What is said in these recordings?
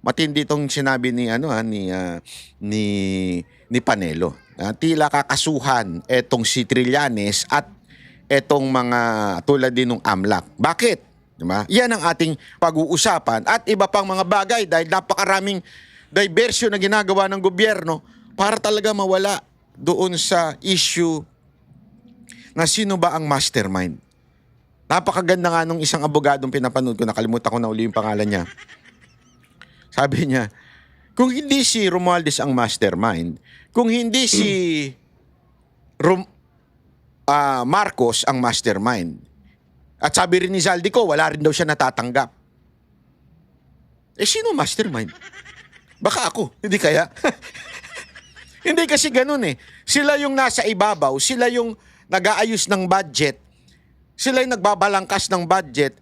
matindi itong sinabi ni ni ni Panelo. Tila kakasuhan etong si Trillanes at etong mga tulad din ng AMLAC. Bakit? Diba? Yan ang ating pag-uusapan at iba pang mga bagay dahil napakaraming diversyon na ginagawa ng gobyerno para talaga mawala doon sa issue na sino ba ang mastermind. Napakaganda nga nung isang abogadong pinapanood ko, nakalimutan ko na uli yung pangalan niya. Sabi niya, kung hindi si Romualdez ang mastermind, kung hindi si Marcos ang mastermind, at sabi rin ni Zaldico, wala rin daw siya natatanggap. Sino mastermind? Baka ako, hindi kaya? Hindi kasi ganun eh. Sila yung nasa ibabaw, sila yung nag-aayos ng budget, sila yung nagbabalangkas ng budget.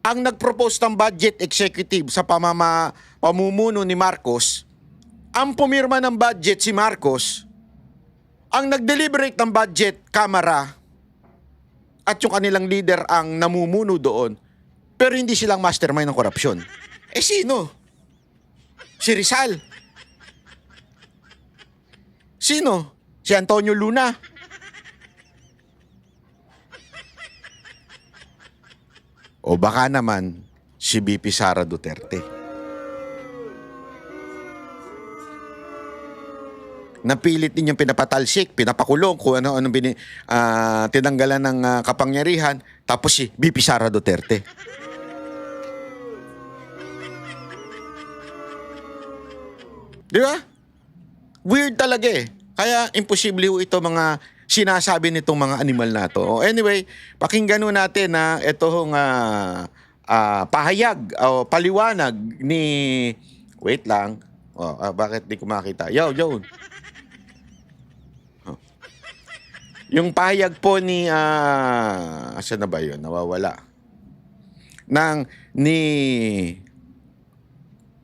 Ang nag-propose ng budget executive sa pamumuno ni Marcos, ang pumirma ng budget si Marcos, ang nag-deliberate ng budget, Kamara, at yung kanilang leader ang namumuno doon, pero hindi silang mastermind ng korupsyon. Sino? Si Rizal. Sino? Si Antonio Luna. O baka naman si VP Sara Duterte. Napilit ninyong pinapatalsik, pinapakulong, kung ano-anong tinanggalan ng kapangyarihan, tapos si VP Sara Duterte. Di ba? Weird talaga eh. Kaya imposible ho ito mga sinasabi nitong mga animal na to. Anyway, pakinggan ho natin na ito hong pahayag o paliwanag ni... Wait lang. Bakit di ko makita? Yo. Yung pahayag po ni asa na ba yun? Nawawala.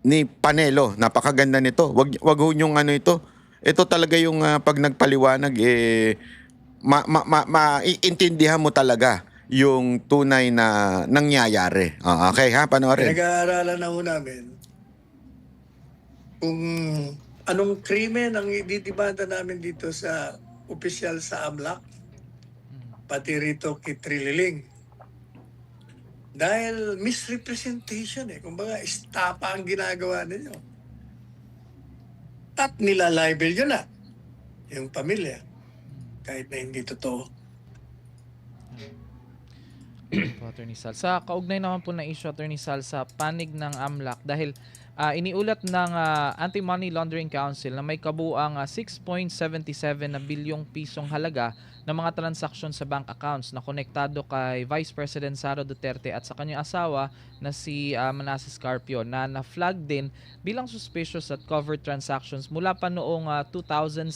Ni Panelo. Napakaganda nito. Wag ho yung ito. Ito talaga yung pag nagpaliwanag maiintindihan mo talaga yung tunay na nangyayari. Okay ha, panoorin. Pinag-aaralan na ho namin kung anong krimen ang ididibanda namin dito sa opisyal sa AMLAC, pati rito kay Trililing. Dahil misrepresentation kumbaga estapa ang ginagawa ninyo. At nilalibel yun na yung pamilya kahit na hindi totoo. Attorney Sal. Sa kaugnay naman po na issue, Attorney Sal, sa panig ng AMLAC dahil iniulat ng Anti-Money Laundering Council na may kabuang 6.77 na bilyong pisong halaga ng mga transaksyon sa bank accounts na konektado kay Vice President Sara Duterte at sa kanyang asawa na si Manasseh Carpio na na-flag din bilang suspicious at covered transactions mula pa noong 2006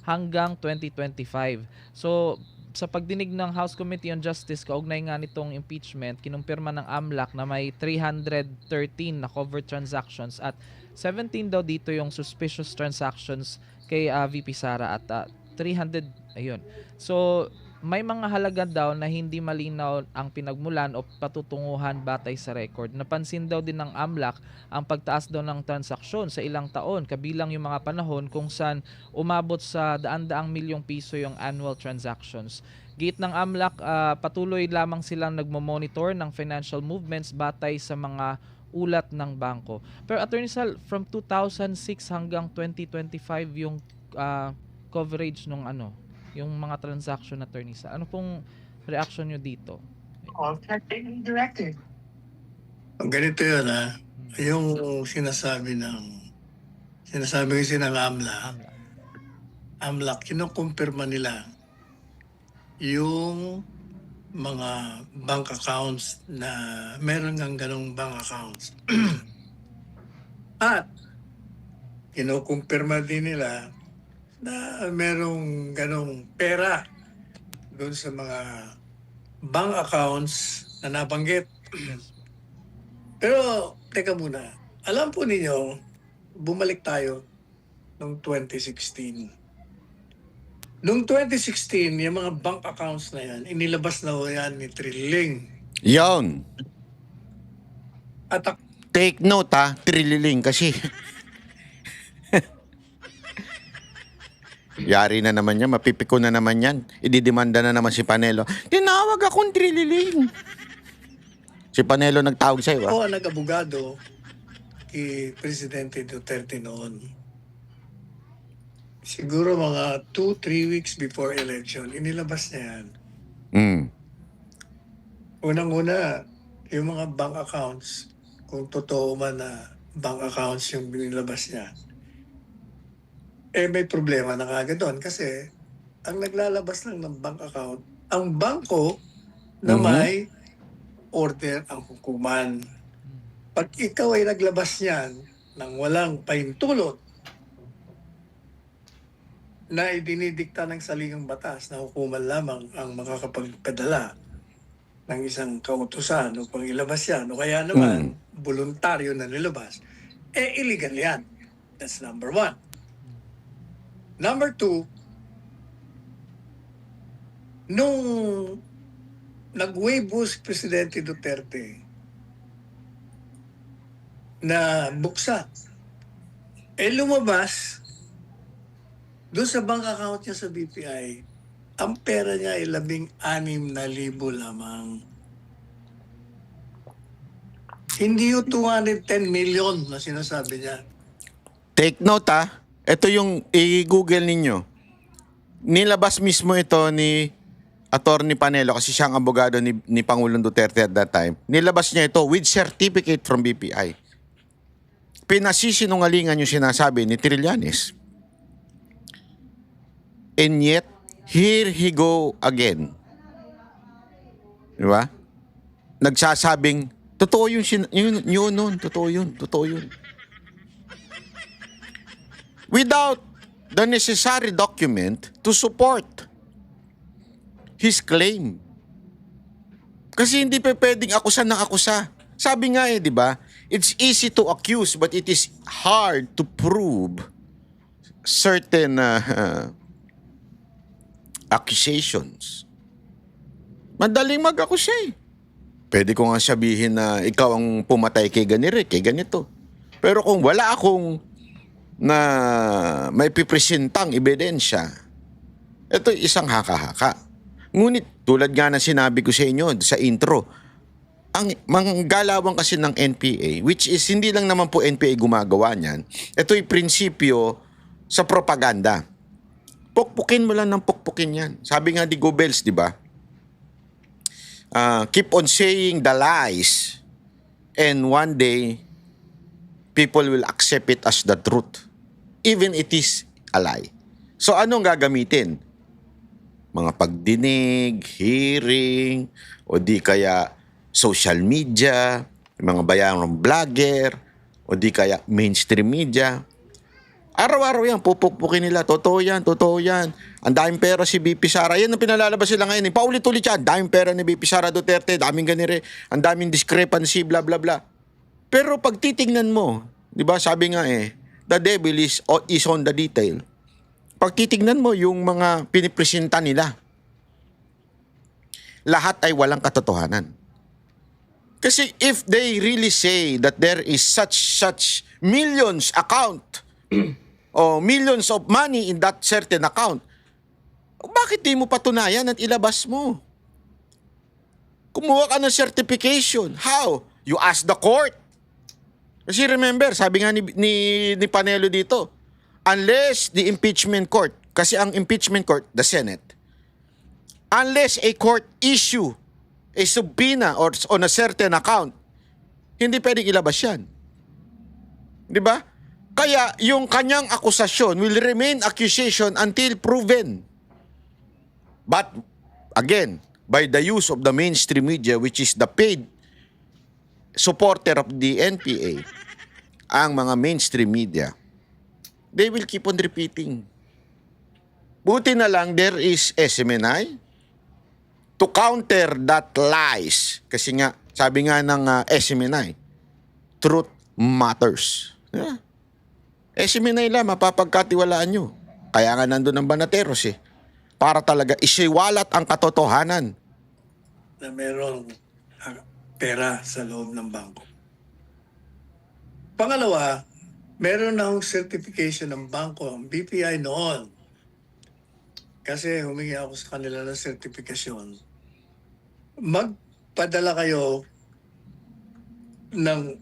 hanggang 2025. So, sa pagdinig ng House Committee on Justice, kaugnay nga nitong impeachment, kinumpirma ng AMLAC na may 313 na covered transactions at 17 daw dito yung suspicious transactions kay VP Sara at 300, ayun. So, may mga halaga daw na hindi malinaw ang pinagmulan o patutunguhan batay sa record. Napansin daw din ng AMLAC ang pagtaas daw ng transaksyon sa ilang taon, kabilang yung mga panahon kung saan umabot sa daan-daang milyong piso yung annual transactions. Giit ng AMLAC, patuloy lamang silang nagmo-monitor ng financial movements batay sa mga ulat ng bangko. Pero Attorney Sal, from 2006 hanggang 2025 yung coverage nung yung mga transaction, Attorney Sal. Ano pong reaction nyo dito? Ang ganito yun yung sinasabi kasi ng AMLAC, kinukumpirma nila yung mga bank accounts na meron ng ganong bank accounts. At kinukumpirma din nila na merong ganong pera doon sa mga bank accounts na nabanggit. Pero, teka muna. Alam po ninyo, bumalik tayo noong 2016. Noong 2016, yung mga bank accounts na yan, inilabas na yan ni Trilling. Yon. At Take note ha, trililing kasi. Yari na naman yan, mapipiko na naman yan. Ididemanda na naman si Panelo. Tinawag akong trililing. Si Panelo nagtawag sa'yo, Ako ang nag-abogado kay Presidente Duterte noon. Siguro mga 2-3 weeks before election, inilabas niya yan. Mm. Unang-una, yung mga bank accounts, kung totoo man na bank accounts yung binilabas niya, may problema na kagad doon kasi ang naglalabas lang ng bank account, ang bangko na may order ang hukuman. Pag ikaw ay naglabas niyan ng walang pahintulot na idinidikta ng saligang batas na hukuman lamang ang makakapagpadala ng isang kautusan upang ilabas yan, o kaya naman voluntaryo na nilabas, illegal yan. That's number 1. Number 2, nung nag-waive si Presidente Duterte na buksan, lumabas doon sa bank account niya sa BPI, ang pera niya ay 16,000 lamang. Hindi yung 210 million na sinasabi niya. Take note ha. Ito yung i-google ninyo. Nilabas mismo ito ni Attorney Panelo kasi siyang abogado ni Pangulong Duterte at that time. Nilabas niya ito with certificate from BPI. Pinasisinungalingan yung sinasabi ni Trillanes. And yet, here he go again. Di ba? Nagsasabing, totoo yun nun, totoo yun. Without the necessary document to support his claim. Kasi hindi pa pwedeng akusa ng akusa. Sabi nga di ba? It's easy to accuse but it is hard to prove certain accusations. Madaling mag-akusa eh. Pwede ko nga sabihin na ikaw ang pumatay kay ganito. Pero kung wala akong na may pipresentang ebidensya, ito isang haka-haka. Ngunit tulad nga na sinabi ko sa inyo sa intro, ang manggalawang kasi ng NPA, which is hindi lang naman po NPA gumagawa niyan, ito'y prinsipyo sa propaganda. Pukpukin mo lang ng pukpukin yan. Sabi nga ni Goebbels, di ba? Keep on saying the lies and one day people will accept it as the truth. Even it is a lie. So anong gagamitin? Mga pagdinig, hearing, o di kaya social media, mga bayarang vlogger, o di kaya mainstream media. Araw-araw yan, pupukpukin nila. Totoo yan. Ang daming pera si BP Sara. Yan ang pinalalabas sila ngayon. Paulit-ulit yan. Daming pera ni BP Sara Duterte. Daming ganire. Ang daming discrepancy, bla bla bla. Pero pag titingnan mo, di ba sabi nga the devil is on the detail. Pag titingnan mo yung mga pinipresenta nila, lahat ay walang katotohanan. Kasi if they really say that there is such millions account o millions of money in that certain account, bakit di mo patunayan at ilabas mo? Kumuha ka ng certification. How? You ask the court. Kasi remember, sabi nga ni Panelo dito, unless the impeachment court, kasi ang impeachment court, the Senate, unless a court issue a subpoena or on a certain account, hindi pwedeng ilabas yan. Di ba? Kaya yung kanyang akusasyon will remain accusation until proven. But again, by the use of the mainstream media, which is the paid supporter of the NPA, ang mga mainstream media, they will keep on repeating. Buti na lang there is SMNI to counter that lies. Kasi nga, sabi nga ng SMNI, truth matters. Yeah. SMNI lang, mapapagkatiwalaan nyo. Kaya nga nandun ang Banateros para talaga isiwalat ang katotohanan. Na merong pera sa loob ng bangko. Pangalawa, meron na akong certification ng bangko, ang BPI noon. Kasi humingi ako sa kanila ng certification. Magpadala kayo ng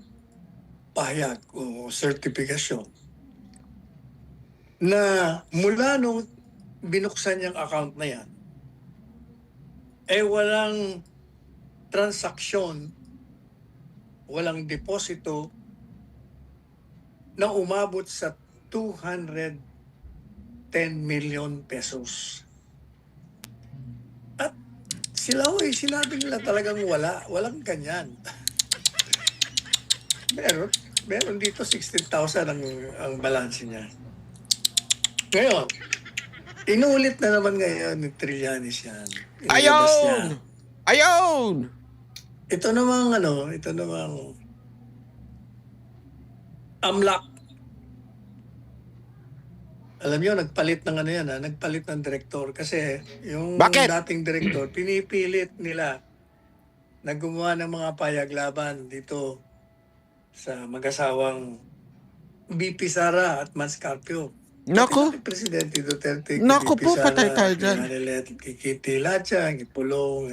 pahayag o certification na mula nung binuksan niyang account na yan, walang transaksyon, walang deposito na umabot sa 210 million pesos. At sila sinabi nila talagang walang ganyan. meron dito 16,000 ang balance niya. Ngayon, inulit na naman ngayon ni Trillanes yan. Inilabas niya. Ayun! Ito namang AMLAC. Alam niyo, nagpalit ng nagpalit ng direktor kasi yung Bakit? dating direktor, pinipilit nila na gumawa ng mga payaglaban dito sa mag-asawang BP Sara at Manscarpio. Naku. Pati Presidente Duterte, Naku BP po, Sara, patay tayo dyan. Kitty Latcha, Ipulong.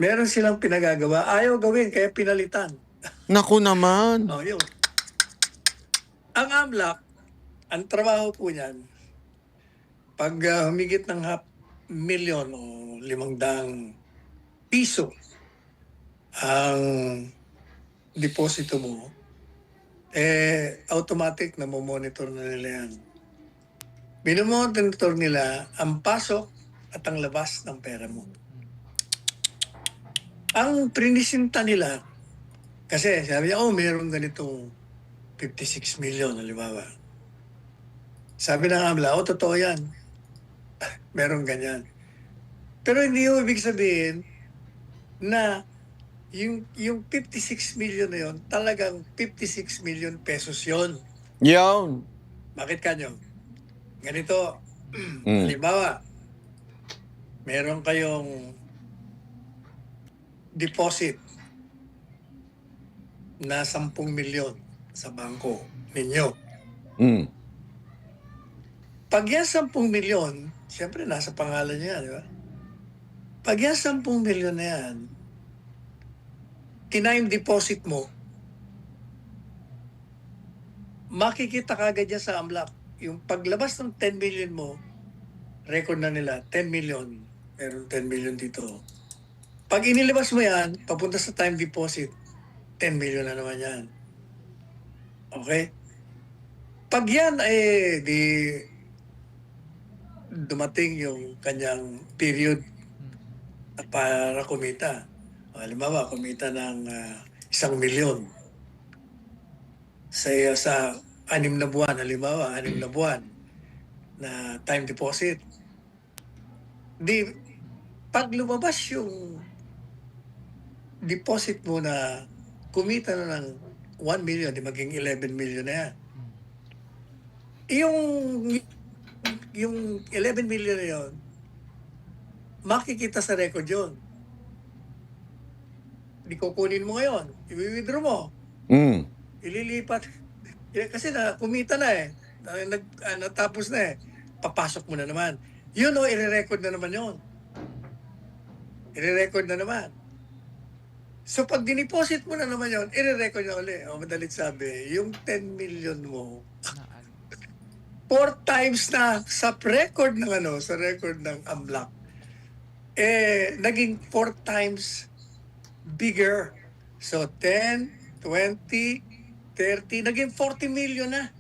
Meron silang pinagagawa. Ayaw gawin, kaya pinalitan. Naku naman. Oh, yun. Ang AMLAC, ang trabaho po niyan, pag humigit ng 500,000 o 500 piso ang deposito mo, automatic na monitor na nila yan. Binomonitor nila ang pasok at ang labas ng pera mo. Ang prinisinta nila, kasi sabi niya, mayroong ganitong 56 million, halimbawa. Sabi ng AMLA, totoo yan. Merong ganyan. Pero hindi yung ibig sabihin na yung 56 million na yun, talagang 56 million pesos yun. Yun. Bakit kanyo? Ganito, halimbawa, meron kayong deposit na 10 milyon sa bangko ninyo. Mm. Pag yan 10 milyon, siyempre nasa pangalan niya, di ba? Pag yan 10 milyon na yan, time deposit mo, makikita kagad yan sa AMLAC. Yung paglabas ng 10 million mo, record na nila, 10 million. Meron 10 million dito. Pag inilabas mo yan, papunta sa time deposit, 10 million na naman yan. Okay? Pag yan, di dumating yung kanyang period para kumita. Halimbawa, kumita ng 1 milyon sa 6 na buwan, halimbawa, 6 na buwan na time deposit. Di, pag lumabas yung deposit mo na kumita na ng 1 million, di maging 11 million na yan. Yung 11 million na yun, makikita sa record yun. Di kukunin mo ngayon, i-withdraw mo, ililipat. Kasi kumita na natapos na papasok mo na naman. Yun i-record na naman yun. I-record na naman. So pag dineposit mo na naman yun, i-record na ulit. Madalit sabi, yung 10 million mo, 4 times na sa record ng sa record ng AMLAC, naging 4 times bigger. So 10, 20, 30, naging 40 million na.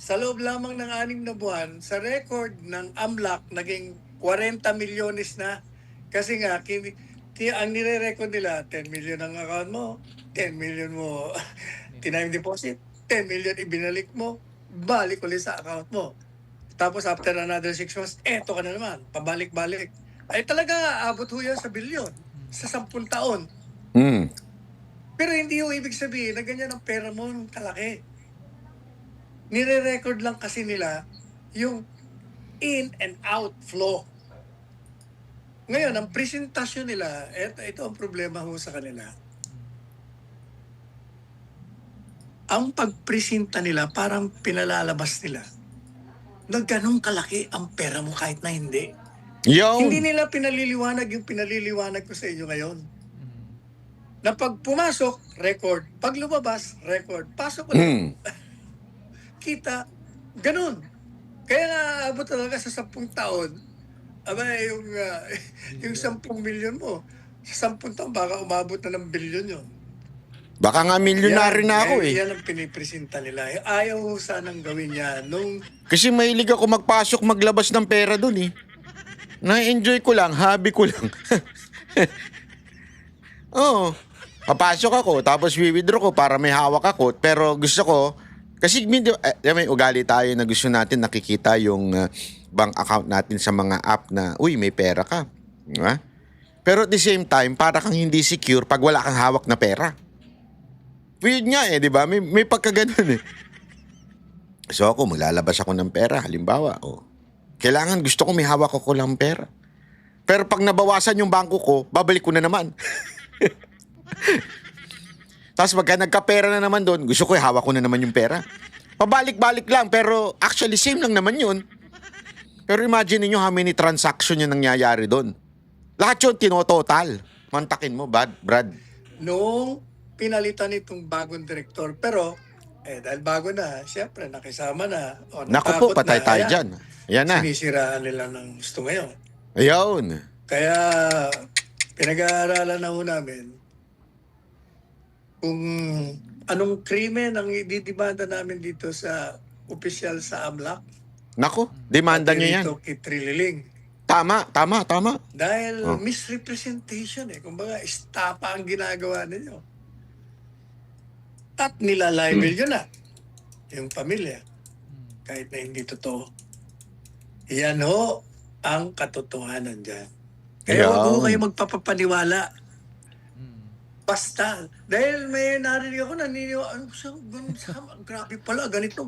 Sa loob lamang ng 6 na buwan, sa record ng AMLAC, naging 40 milyones na. Kasi nga, ang nire-record nila, 10 million ang account mo, 10 million mo time deposit, 10 million ibinalik mo, balik ulit sa account mo. Tapos after another 6 months, eto ka na naman, pabalik-balik. Ay talaga, abot ho yan sa bilyon, sa 10 taon. Pero hindi yung ibig sabihin na ganyan ang pera mo kalaki. Nire-record lang kasi nila yung in and out flow. Ngayon, ang presentasyon nila, ito ang problema ho sa kanila. ang pagpresenta nila parang pinalalabas nila na ganun kalaki ang pera mo kahit na hindi. Hindi Yun. nila pinaliliwanag yung pinaliliwanag ko sa inyo ngayon. Mm. Na pag pumasok, record. Pag lumabas, record. Pasok ulit, Mm. kita. Ganun. Kaya nga, abot talaga sa 10 taon, aba, yung 10 milyon mo, sa 10 taon, baka umabot na ng bilyon yun. Baka nga milyonary na ako eh. Yan ang pinipresenta nila. Ayaw sanang gawin yan. Nung Kasi mahilig ako magpasok, maglabas ng pera dun eh. Na-enjoy ko lang, hobby ko lang. Oo. Papasok ako, tapos withdraw ko para may hawak ako. Pero gusto ko, kasi may ugali tayo na gusto natin nakikita yung bank account natin sa mga app na, uy, may pera ka. Diba? Pero at the same time, para kang hindi secure pag wala kang hawak na pera. Weird nga eh, di ba? May pagkaganon eh. So ako, maglalabas ako ng pera, halimbawa. Kailangan, gusto ko may hawak ko lang pera. Pero pag nabawasan yung bangko ko, babalik ko na naman. Tapos pagka nagkapera na naman doon, gusto ko hawak ko na naman yung pera. Pabalik-balik lang, pero actually same lang naman yun. Pero imagine niyo how many transaction yung nangyayari doon. Lahat yun tinototal. Mantakin mo, Brad. nung pinalitan itong bagong direktor, pero dahil bago na, siyempre nakisama na. Naku po, natakot patay na, tayo ayan, dyan. Ayan na. sinisiraan nila ng gusto ngayon. Ayun. Kaya pinag-aaralan na ho namin kung anong krimen ang ididimanda namin dito sa opisyal sa AMLAC. Naku, demanda Pati nyo yan. rito kay Trililing. Tama. Dahil Oh. misrepresentation Kumbaga, estapa ang ginagawa ninyo. At nilalibel nyo na yung pamilya. Kahit na hindi totoo. Yan ho ang katotohanan dyan. Kaya Yan. huwag ho kayo magpapapaniwala. Mm. Basta. Dahil may narinig ako, naniniwala. Grabe pala, ganito.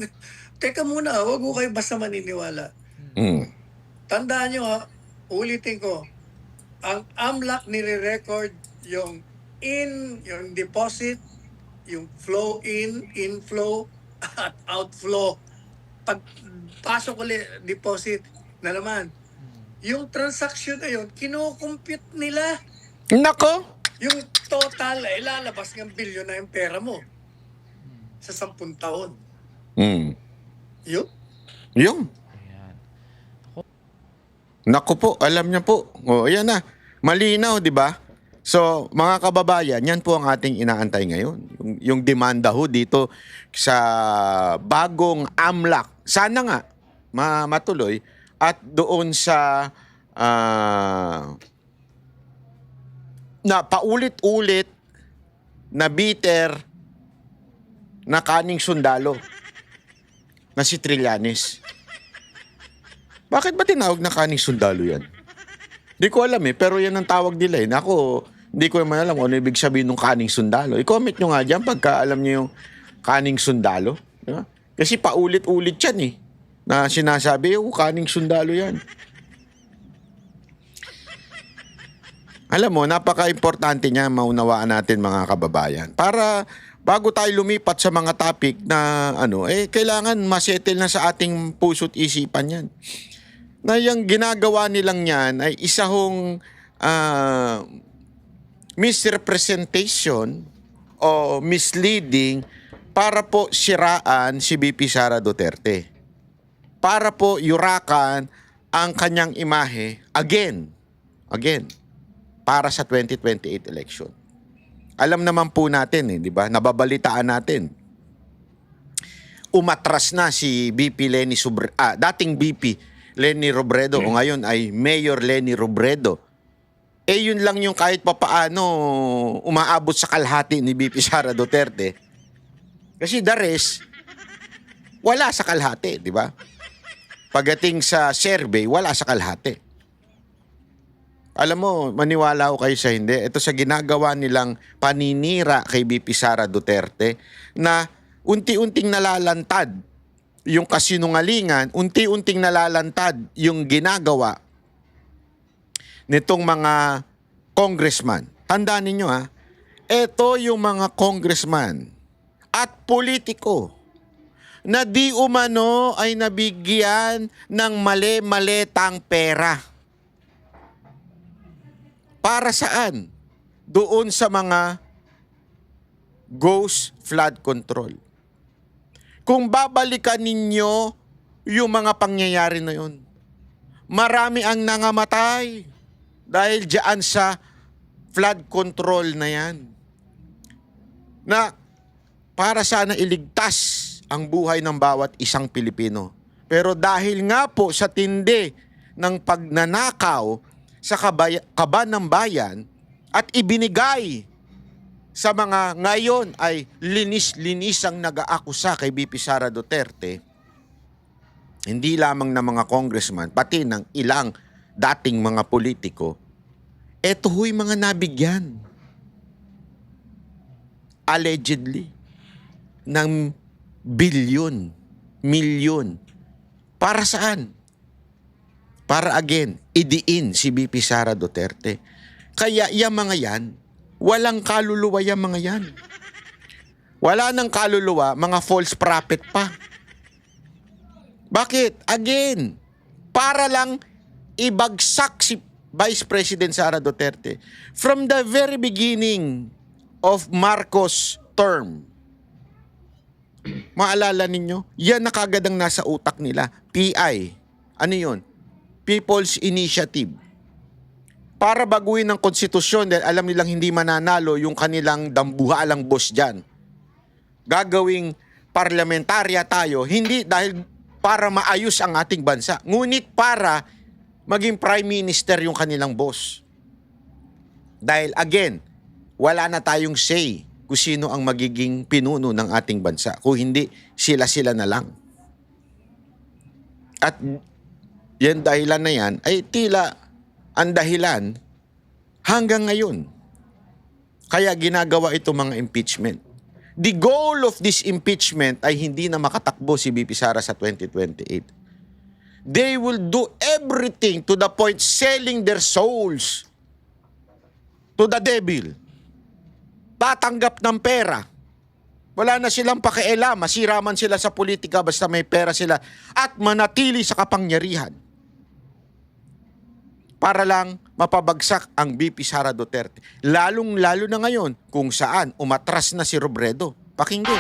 Teka muna, huwag ho kayo basta maniniwala. Mm. Tandaan nyo ha, ulitin ko, ang AMLAC nire-record yung yung deposit, yung flow inflow, at outflow. Pag pasok ulit, deposit na naman. Yung transaction na yun, kinukumpute nila. Nako. Yung total, lalabas ng bilyon na yung pera mo sa 10 taon. Mm. Yun. Yung. Ayan. Naku po, alam niya po. Ayan na. Malinaw, di ba? So, mga kababayan, yan po ang ating inaantay ngayon. Yung demanda ho dito sa bagong AMLAC. Sana nga matuloy. At doon sa na paulit-ulit na bitter na kaning sundalo na si Trillanes. Bakit ba tinawag na kaning sundalo yan? Di ko alam pero yan ang tawag nila eh. Ako, hindi ko naman alam kung ano ibig sabihin ng kaning sundalo. I-comment nyo nga dyan pagka alam nyo yung kaning sundalo. Di ba? Kasi paulit-ulit yan eh. Na sinasabi, kaning sundalo yan. Alam mo, napaka-importante niya maunawaan natin mga kababayan. Para bago tayo lumipat sa mga topic na kailangan masettle na sa ating puso't isipan yan. Na yung ginagawa nilang yan ay isa hong misrepresentation o misleading para po siraan si VP Sara Duterte. Para po yurakan ang kanyang imahe again, para sa 2028 election. Alam naman po natin, di ba? Nababalitaan natin. Umatras na si VP dating VP Leni Robredo o ngayon ay Mayor Leni Robredo. Yun lang yung kahit papaano umaabot sa kalahati ni VP Sara Duterte. Kasi the rest, wala sa kalahati, di ba? Pagdating sa survey, wala sa kalahati. Alam mo, maniwala ko kayo sa hindi. Ito sa ginagawa nilang paninira kay VP Sara Duterte na unti-unting nalalantad yung kasinungalingan, unti-unting nalalantad yung ginagawa nitong mga congressman. Tandaan ninyo ito yung mga congressman at politiko na di umano ay nabigyan ng mali-maletang pera. Para saan? Doon sa mga ghost flood control. Kung babalikan ninyo yung mga pangyayari na yun, marami ang nangamatay dahil diyan sa flood control na yan. Na para sana iligtas ang buhay ng bawat isang Pilipino. Pero dahil nga po sa tindi ng pagnanakaw sa kaban ng bayan at ibinigay sa mga ngayon ay linis-linisang nag-aakusa kay BP Sara Duterte, hindi lamang ng mga congressman, pati ng ilang dating mga politiko, eto ho'y mga nabigyan. Allegedly. Ng bilyon, milyon. Para saan? Para again, idiin si BP Sara Duterte. Kaya yung mga yan, walang kaluluwa yung mga yan. Wala nang kaluluwa, mga false prophet pa. Bakit? Again, para lang ibagsak si Vice President Sara Duterte. From the very beginning of Marcos' term, maalala ninyo, yan na kagad ang nasa utak nila. PI. Ano yun? People's Initiative. Para baguhin ang konstitusyon dahil alam nilang hindi mananalo yung kanilang dambuhalang boss dyan. Gagawing parlamentarya tayo, hindi dahil para maayos ang ating bansa, ngunit para maging prime minister yung kanilang boss. Dahil again, wala na tayong say kung sino ang magiging pinuno ng ating bansa. Kung hindi, sila-sila na lang. At yan dahilan na yan ay tila ang dahilan hanggang ngayon. Kaya ginagawa ito mga impeachment. The goal of this impeachment ay hindi na makatakbo si BP Sara sa 2028. They will do everything to the point selling their souls to the devil. Tatanggap ng pera. Wala na silang pakialam, masira man sila sa politika basta may pera sila at manatili sa kapangyarihan. Para lang mapabagsak ang BP Sara Duterte. Lalong-lalo na ngayon kung saan umatras na si Robredo. Pakinggan.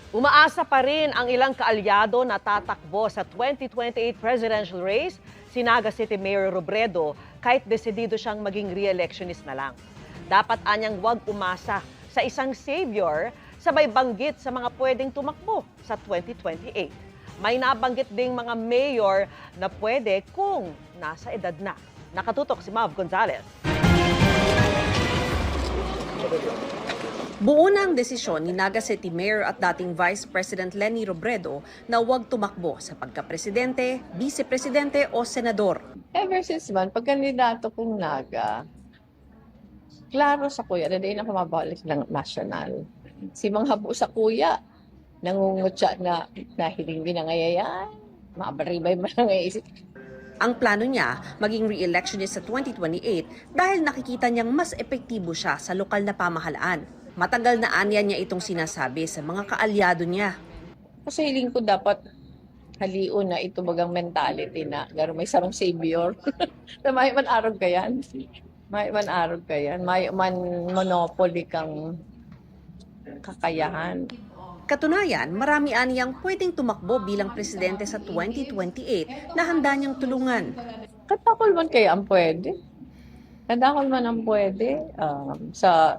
Umaasa pa rin ang ilang kaalyado na tatakbo sa 2028 presidential race, si Naga City Mayor Robredo, kahit desidido siyang maging re-electionist na lang. Dapat anyang huwag umasa sa isang savior, sabay banggit sa mga pwedeng tumakbo sa 2028. May nabanggit ding mga mayor na pwede kung nasa edad na. Nakatutok si Mav Gonzalez. Buo na ang desisyon ni Naga City Mayor at dating Vice President Leni Robredo na huwag tumakbo sa pagka-presidente, vice-presidente o senador. Ever since man, pag kandidato kong Naga, klaro sa kuya, na din ako mabalik ng national. Si mga habo sa kuya, nangungutya na nahiling binangayayan, mabaribay man ang isip. Ang plano niya, maging re-electionist sa 2028 dahil nakikita niyang mas epektibo siya sa lokal na pamahalaan. Matagal na anya niya itong sinasabi sa mga kaalyado niya. Kasi hiling ko dapat haliun na ito bagang mentality na garo may sarang savior. Na may man arog ka yan. May man arog ka yan. May man monopoly kang kakayahan. Katunayan, marami aniyang pwedeng tumakbo bilang presidente sa 2028 na handa niyang tulungan. Katakol man kaya ang pwede. Katakol man ang pwede. Sa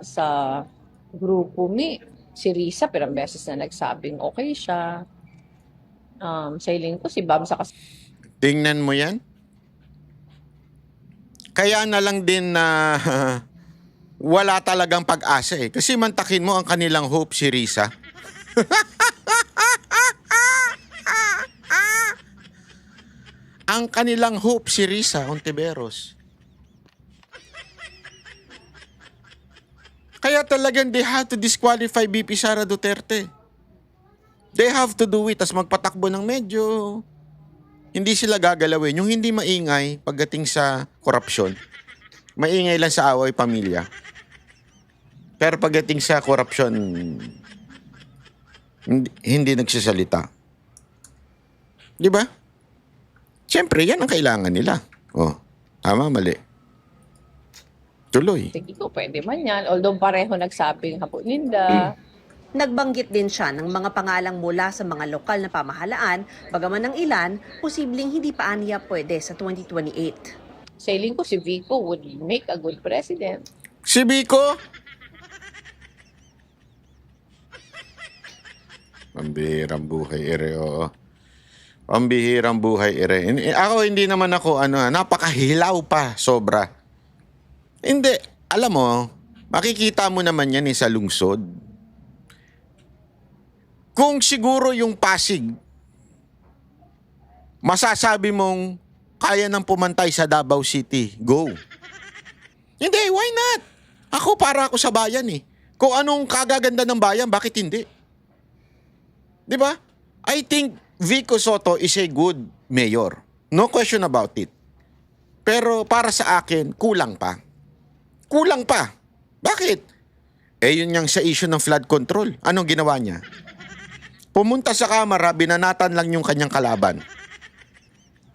grupo mi, si Risa, pero beses na nagsabing okay siya. Sa hiling ko, si Bam sa Tingnan mo yan. Kaya na lang din na wala talagang pag-asa eh. Kasi mantakin mo ang kanilang hope si Risa. Ang kanilang hope si Risa Ontiveros. Kaya talagang they have to disqualify BP Sara Duterte. They have to do it as magpatakbo ng medyo hindi sila gagalawin. Yung hindi maingay pagdating sa korupsyon. Maingay lang sa away pamilya. Pero pagdating sa korupsyon, hindi nagsasalita. Di ba? Siyempre, yan ang kailangan nila. Oh, tama, mali. Tuloy. Tingin ko pwede man yan. Although pareho nagsabing Hapo Linda. Nagbanggit din siya ng mga pangalang mula sa mga lokal na pamahalaan, bagaman ng ilan, posibleng hindi pa aniya pwede sa 2028. Sailing ko si Vico would make a good president. Si Vico? Pambihirang buhay, ere, oo. Pambihirang buhay, ere. Ako, hindi naman ako, napakahilaw pa, sobra. Hindi. Alam mo, makikita mo naman yan sa lungsod. Kung siguro yung Pasig, masasabi mong kaya nang pumantay sa Davao City, go. Hindi, why not? Ako, para ako sa bayan eh. Kung anong kagaganda ng bayan, bakit hindi? Di ba? I think Vico Soto is a good mayor. No question about it. Pero para sa akin, kulang pa. Kulang pa. Bakit? Yun yang sa issue ng flood control. Anong ginawa niya? Pumunta sa kamera, binanatan lang yung kanyang kalaban.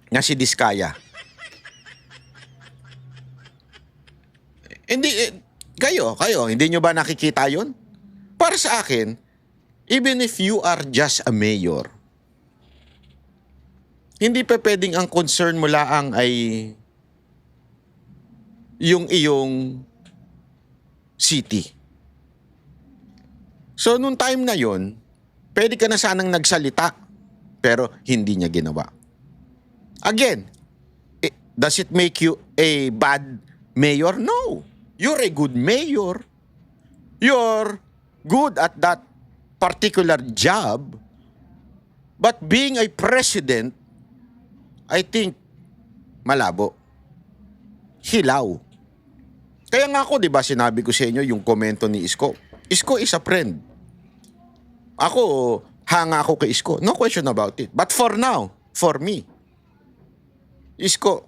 Na si Diskaya. Hindi, kayo, hindi nyo ba nakikita yun? Para sa akin, even if you are just a mayor, hindi pa pwedeng ang concern mo laang ay yung iyong city. So, nung time na yon, pwede ka na sanang nagsalita, pero hindi niya ginawa. Again, does it make you a bad mayor? No. You're a good mayor. You're good at that particular job. But being a president, I think, malabo. Hilaw. Kaya nga ako, di ba, sinabi ko sa inyo yung komento ni Isko. Isko is a friend. Ako, hanga ako kay Isko. No question about it. But for now, for me, Isko,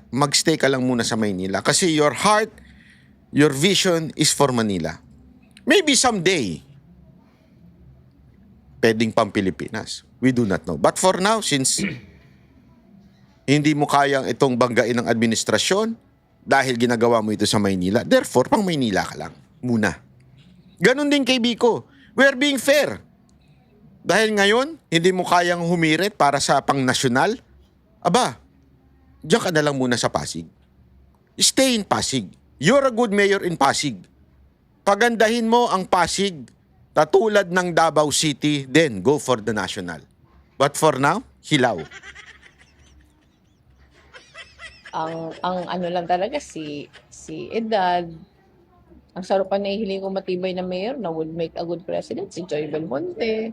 magstay ka lang muna sa Maynila. Kasi your heart, your vision is for Manila. Maybe someday, pwedeng pang Pilipinas. We do not know. But for now, since hindi mo kayang itong banggain ng administrasyon dahil ginagawa mo ito sa Maynila, therefore, pang Maynila ka lang muna. Ganon din kay Vico. We're being fair. Dahil ngayon, hindi mo kayang humirit para sa pang-nasyonal, aba, diyan ka na lang muna sa Pasig. Stay in Pasig. You're a good mayor in Pasig. Pagandahin mo ang Pasig, katulad ng Davao City, then go for the national. But for now, hilaw. Ang ano lang talaga si Edad. Ang sarupan na hiling ko matibay na mayor na would make a good president, si Joy Belmonte.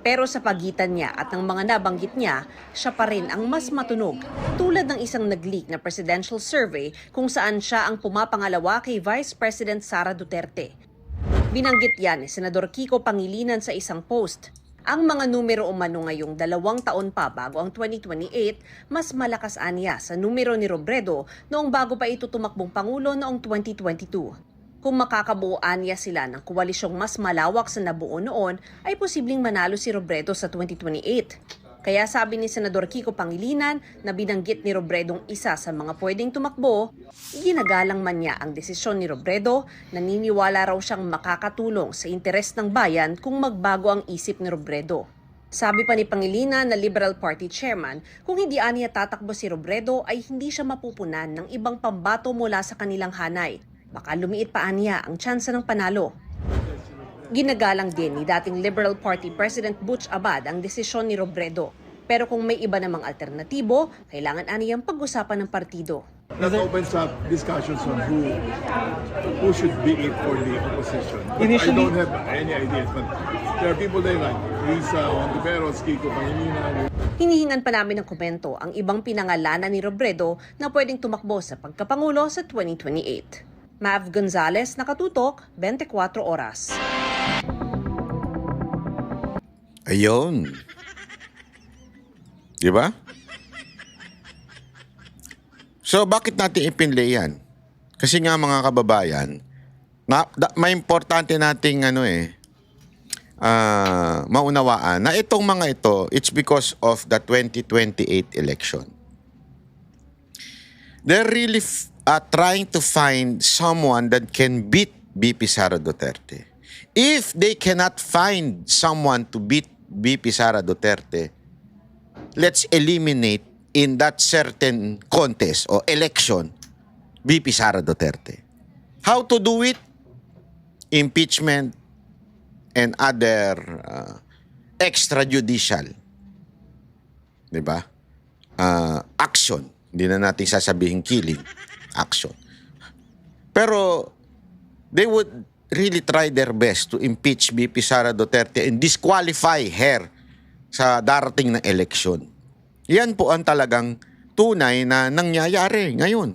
Pero sa pagitan niya at ng mga nabanggit niya, siya pa rin ang mas matunog. Tulad ng isang nag-leak na presidential survey kung saan siya ang pumapangalawa kay Vice President Sara Duterte. Binanggit yan ni Senador Kiko Pangilinan sa isang post. Ang mga numero umano ngayong 2 taon pa bago ang 2028, mas malakas aniya sa numero ni Robredo noong bago pa ito tumakbong Pangulo noong 2022. Kung makakabuuan niya sila ng koalisyong mas malawak sa nabuo noon, ay posibleng manalo si Robredo sa 2028. Kaya sabi ni Senador Kiko Pangilinan na binanggit ni Robredong isa sa mga pwedeng tumakbo, ginagalang man niya ang desisyon ni Robredo, naniniwala raw siyang makakatulong sa interes ng bayan kung magbago ang isip ni Robredo. Sabi pa ni Pangilinan na Liberal Party Chairman, kung hindi aniya tatakbo si Robredo ay hindi siya mapupunan ng ibang pambato mula sa kanilang hanay. Baka lumiit pa aniya ang tsansa ng panalo. Ginagalang din ni dating Liberal Party President Butch Abad ang desisyon ni Robredo. Pero kung may iba namang alternatibo, kailangan aniyang pag-usapan ng partido. That opens up discussions on who should be it for the opposition. But I don't have any ideas, but there are people they like. Risa Hontiveros, Kiko Pangilinan. Hinihingan pa namin ng komento ang ibang pinangalanan ni Robredo na pwedeng tumakbo sa pagkapangulo sa 2028. Mav Gonzalez, Nakatutok, 24 Oras. Ayun. Di ba? So, bakit natin ipinlay yan? Kasi nga mga kababayan, may importante nating maunawaan na itong mga ito, it's because of the 2028 election. They're really trying to find someone that can beat BP Sara Duterte. If they cannot find someone to beat BP Sara Duterte, let's eliminate in that certain contest or election BP Sara Duterte. How to do it? Impeachment and other extrajudicial, di ba? Action. Hindi na natin sasabihin killing. Action. Pero they would really try their best to impeach BP Sara Duterte and disqualify her sa darating na eleksyon. Yan po ang talagang tunay na nangyayari ngayon.